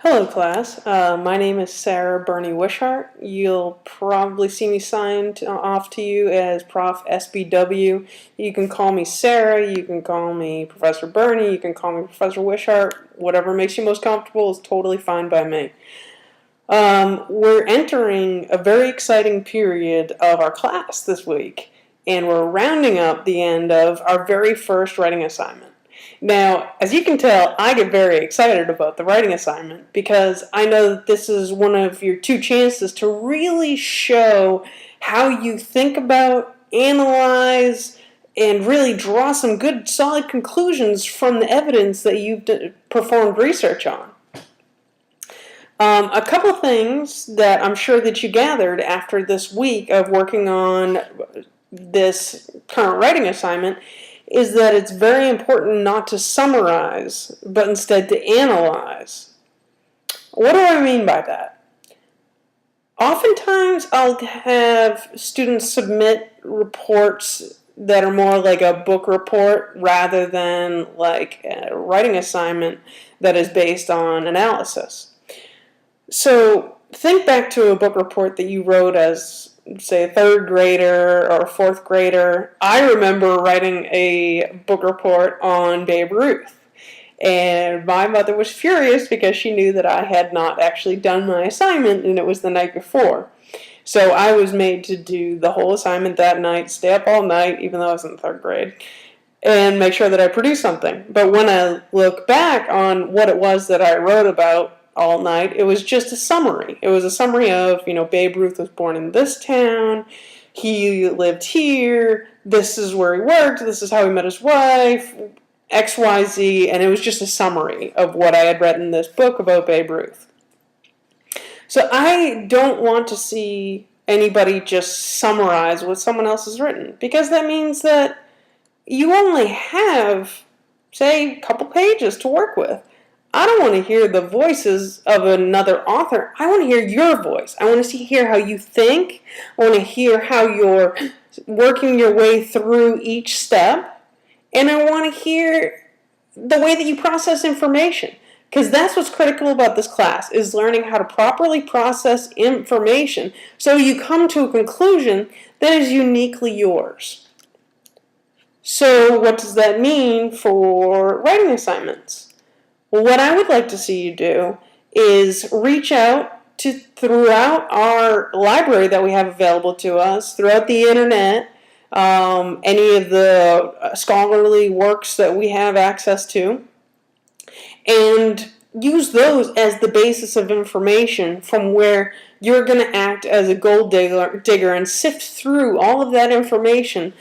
Hello, class. My name is Sarah Bernie Wishart. You'll probably see me signed off to you as Prof. SBW. You can call me Sarah, you can call me Professor Bernie, you can call me Professor Wishart. Whatever makes you most comfortable is totally fine by me. We're entering a very exciting period of our class this week, and we're rounding up the end of our very first writing assignment. Now, as you can tell, I get very excited about the writing assignment because I know that this is one of your two chances to really show how you think about, analyze, and really draw some good, solid conclusions from the evidence that you've performed research on. A couple things that I'm sure that you gathered after this week of working on this current writing assignment is that it's very important not to summarize, but instead to analyze. What do I mean by that? Oftentimes I'll have students submit reports that are more like a book report rather than like a writing assignment that is based on analysis. So think back to a book report that you wrote as, say, a third grader or a fourth grader. I remember writing a book report on Babe Ruth. And my mother was furious because she knew that I had not actually done my assignment and it was the night before. So I was made to do the whole assignment that night, stay up all night, even though I was in third grade, and make sure that I produced something. But when I look back on what it was that I wrote about all night, it was just a summary. It was a summary of, Babe Ruth was born in this town, he lived here, this is where he worked, this is how he met his wife, XYZ, and it was just a summary of what I had read in this book about Babe Ruth. So I don't want to see anybody just summarize what someone else has written, because that means that you only have, say, a couple pages to work with. I don't want to hear the voices of another author. I want to hear your voice. I want to hear how you think. I want to hear how you're working your way through each step. And I want to hear the way that you process information. Because that's what's critical about this class, is learning how to properly process information so you come to a conclusion that is uniquely yours. So what does that mean for writing assignments? Well, what I would like to see you do is reach out to throughout our library that we have available to us, throughout the internet, any of the scholarly works that we have access to, and use those as the basis of information from where you're going to act as a gold digger and sift through all of that information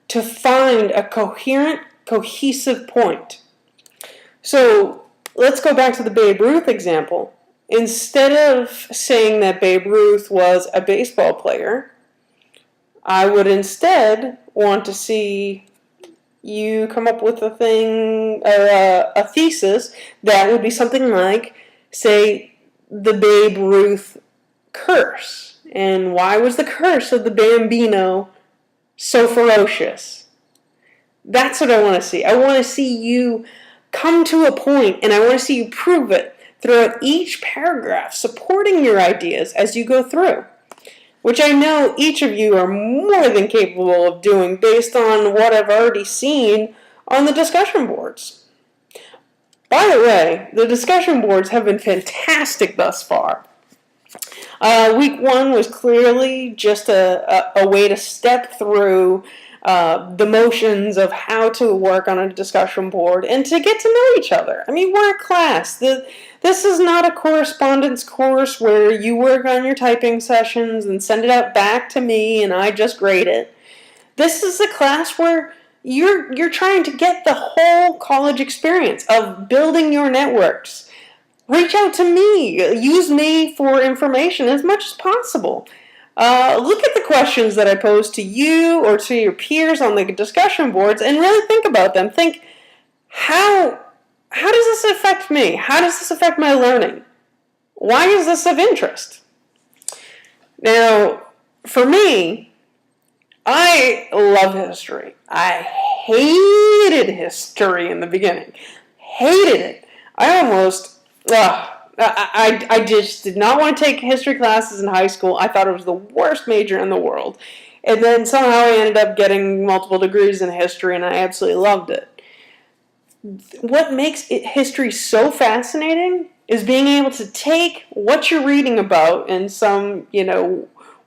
to find a coherent, cohesive point. So let's go back to the Babe Ruth example. Instead of saying that Babe Ruth was a baseball player, I would instead want to see you come up with a thesis that would be something like, say, the Babe Ruth curse. And why was the curse of the Bambino so ferocious? That's what I want to see. I want to see you come to a point, and I want to see you prove it throughout each paragraph, supporting your ideas as you go through, which I know each of you are more than capable of doing based on what I've already seen on the discussion boards. By the way, the discussion boards have been fantastic thus far. Week 1 was clearly just a way to step through the motions of how to work on a discussion board and to get to know each other. I mean, we're a class. This is not a correspondence course where you work on your typing sessions and send it out back to me and I just grade it. This is a class where you're trying to get the whole college experience of building your networks. Reach out to me. Use me for information as much as possible. Look at the questions that I pose to you or to your peers on the discussion boards and really think about them. Think, how does this affect me? How does this affect my learning? Why is this of interest? Now, for me, I love history. I hated history in the beginning. Hated it. I I just did not want to take history classes in high school. I thought it was the worst major in the world. And then somehow I ended up getting multiple degrees in history, and I absolutely loved it. What makes history so fascinating is being able to take what you're reading about in some,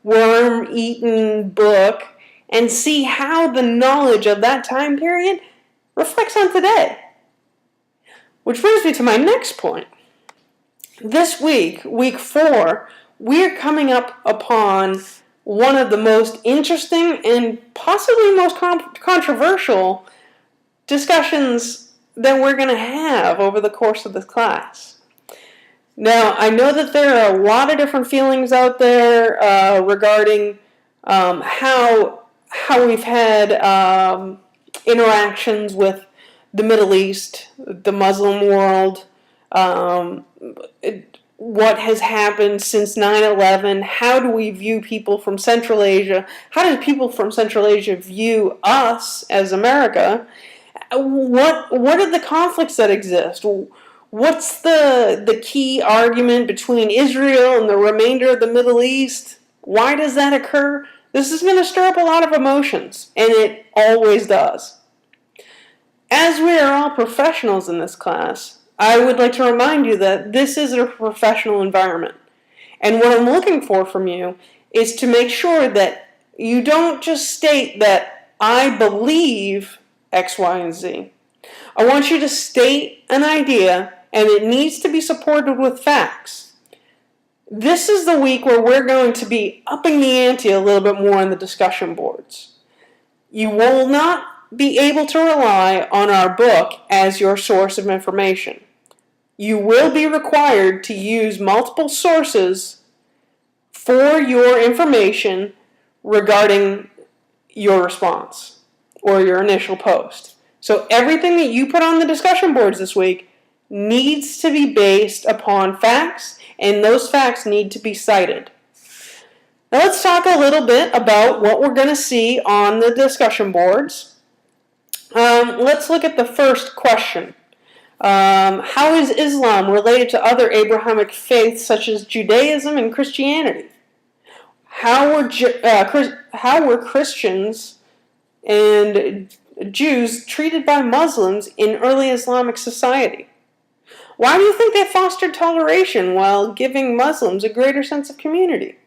worm-eaten book and see how the knowledge of that time period reflects on today. Which brings me to my next point. This week, week 4, we're coming up upon one of the most interesting and possibly most controversial discussions that we're going to have over the course of this class. Now, I know that there are a lot of different feelings out there regarding how we've had interactions with the Middle East, the Muslim world, what has happened since 9/11, how do we view people from Central Asia, how do people from Central Asia view us as America, what are the conflicts that exist, what's the key argument between Israel and the remainder of the Middle East, why does that occur? This is going to stir up a lot of emotions, and it always does. As we are all professionals in this class, I would like to remind you that this is a professional environment. And what I'm looking for from you is to make sure that you don't just state that I believe X, Y, and Z. I want you to state an idea, and it needs to be supported with facts. This is the week where we're going to be upping the ante a little bit more on the discussion boards. You will not be able to rely on our book as your source of information. You will be required to use multiple sources for your information regarding your response or your initial post. So everything that you put on the discussion boards this week needs to be based upon facts, and those facts need to be cited. Now let's talk a little bit about what we're going to see on the discussion boards. Let's look at the first question. How is Islam related to other Abrahamic faiths such as Judaism and Christianity? How were Christians and Jews treated by Muslims in early Islamic society? Why do you think they fostered toleration while giving Muslims a greater sense of community?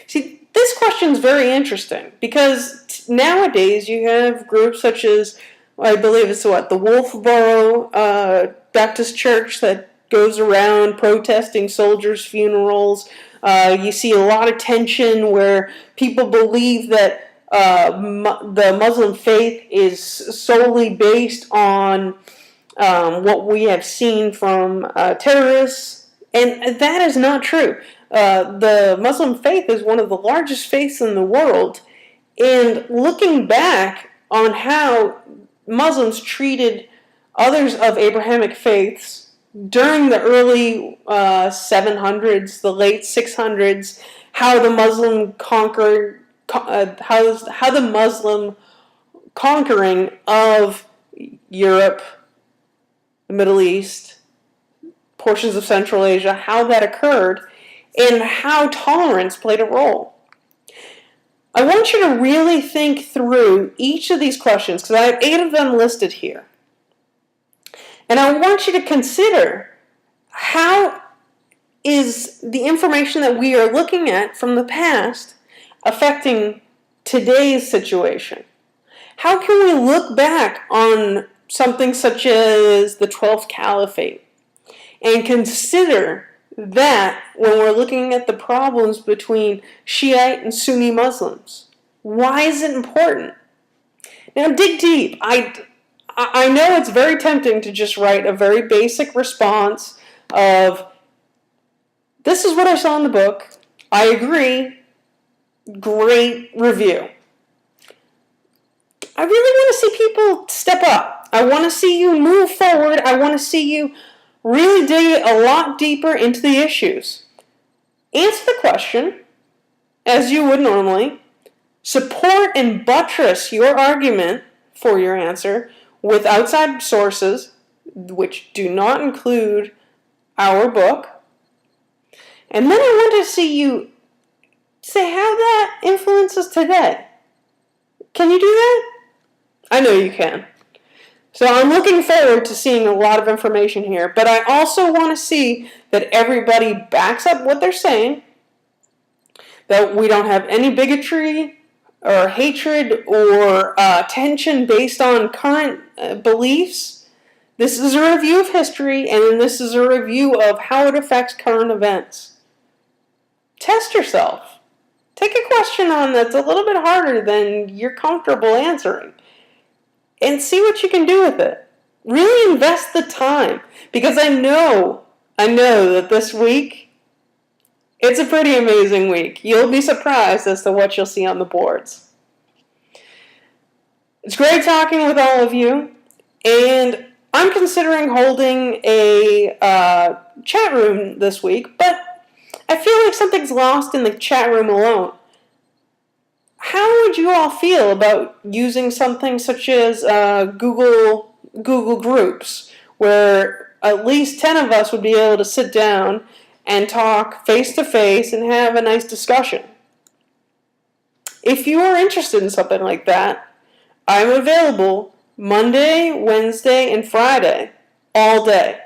See, this question is very interesting because nowadays you have groups such as, I believe it's the Wolfboro Baptist Church that goes around protesting soldiers' funerals. You see a lot of tension where people believe that the Muslim faith is solely based on what we have seen from terrorists, and that is not true. The Muslim faith is one of the largest faiths in the world, and looking back on how Muslims treated others of Abrahamic faiths during the early 700s, the late 600s, how the Muslim conquering of Europe, the Middle East, portions of Central Asia, how that occurred, and how tolerance played a role. I want you to really think through each of these questions, because I have 8 of them listed here. And I want you to consider how is the information that we are looking at from the past affecting today's situation. How can we look back on something such as the 12th Caliphate and consider that when we're looking at the problems between Shiite and Sunni Muslims? Why is it important? Now dig deep. I know it's very tempting to just write a very basic response of, this is what I saw in the book, I agree, great review. I really want to see people step up. I want to see you move forward. I want to see you really dig a lot deeper into the issues. Answer the question as you would normally. Support and buttress your argument for your answer with outside sources, which do not include our book. And then I want to see you say how that influences today. Can you do that? I know you can. So I'm looking forward to seeing a lot of information here, but I also want to see that everybody backs up what they're saying, that we don't have any bigotry or hatred or tension based on current beliefs. This is a review of history, and this is a review of how it affects current events. Test yourself. Take a question on that's a little bit harder than you're comfortable answering, and see what you can do with it. Really invest the time, because I know that this week, it's a pretty amazing week. You'll be surprised as to what you'll see on the boards. It's great talking with all of you, and I'm considering holding a chat room this week, but I feel like something's lost in the chat room alone. How would you all feel about using something such as Google Groups, where at least 10 of us would be able to sit down and talk face-to-face and have a nice discussion? If you are interested in something like that, I'm available Monday, Wednesday, and Friday, all day.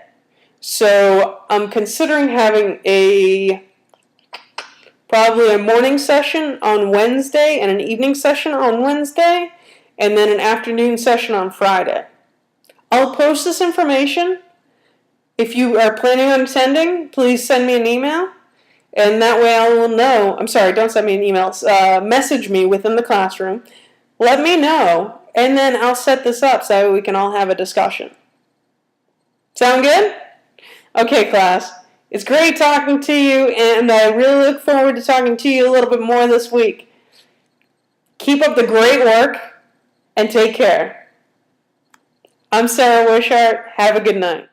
So I'm considering having probably a morning session on Wednesday and an evening session on Wednesday, and then an afternoon session on Friday. I'll post this information. If you are planning on attending, please send me an email, and that way I will know. I'm sorry, don't send me an email. Message me within the classroom. Let me know, and then I'll set this up so we can all have a discussion. Sound good? Okay, class. It's great talking to you, and I really look forward to talking to you a little bit more this week. Keep up the great work, and take care. I'm Sarah Wishart. Have a good night.